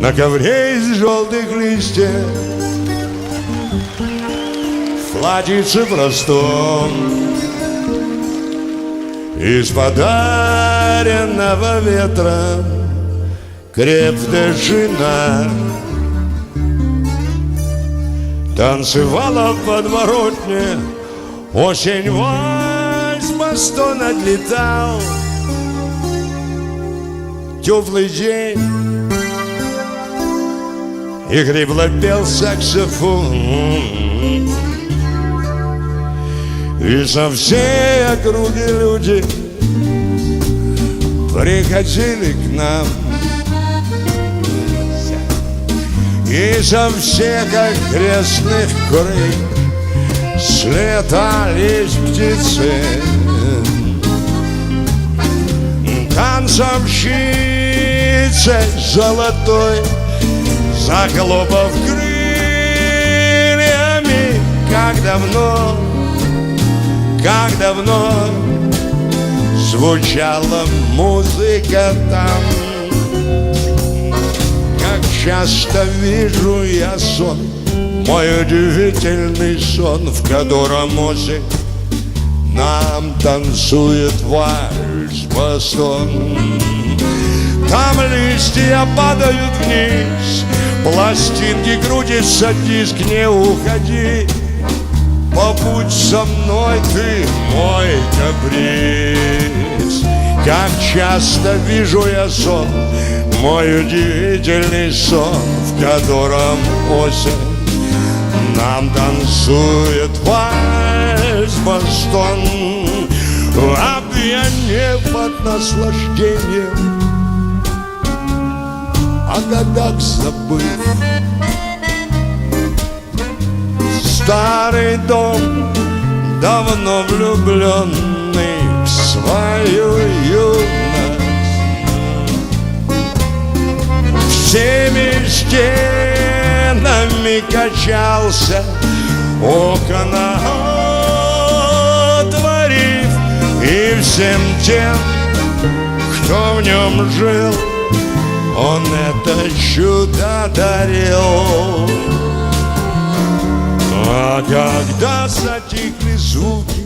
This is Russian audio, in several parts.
на ковре из желтых листьев, в платьице простом, из подаренного ветром крепкая жена танцевала в подворотне. Осень вальс бастон отлетал. Теплый день, и хрипло пел саксофон, и со всей округи люди приходили к нам, и со всех окрестных крыш слетались птицы. Танцовщицей золотой, захлопав крыльями, как давно звучала музыка там. Как часто вижу я сон, мой удивительный сон, в котором осень нам танцует вальс-бастон. Там листья падают вниз, пластинки крутятся, диск, не уходи. Побудь со мной, ты мой каприз. Как часто вижу я сон, мой удивительный сон, в котором осень нам танцует вальс-бастон. Опьянев от наслаждения, о годах забыв, старый дом, давно влюбленный в свою юность, всеми стенами качался, окна отворив, и всем тем, кто в нем жил, он это чудо дарил. А когда затихли звуки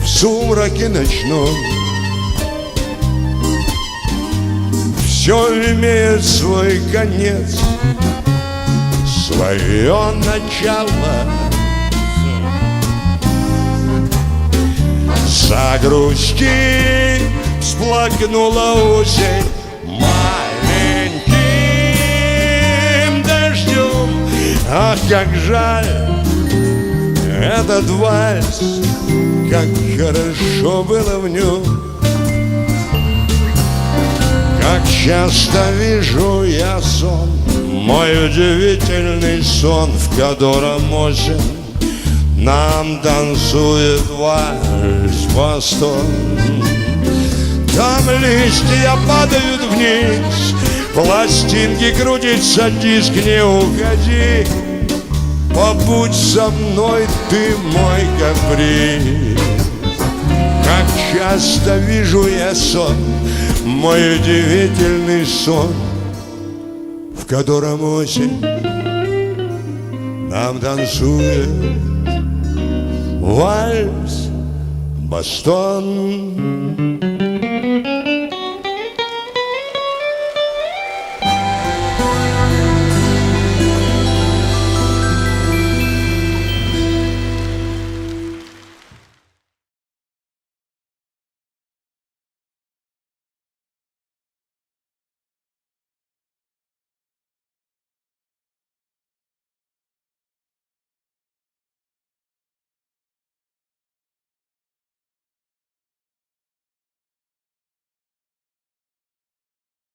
в сумраке ночном, все имеет свой конец, свое начало. Загрусти, всплакнула осень маленьким дождем. Ах, как жаль этот вальс, как хорошо было в нем. Как часто вижу я сон, мой удивительный сон, в котором осень нам танцует вальс-бастон. Там листья падают вниз, пластинки крутятся, диск, не уходи. Побудь со мной, ты мой каприз. Как часто вижу я сон, мой удивительный сон, в котором осень нам танцует вальс-бастон.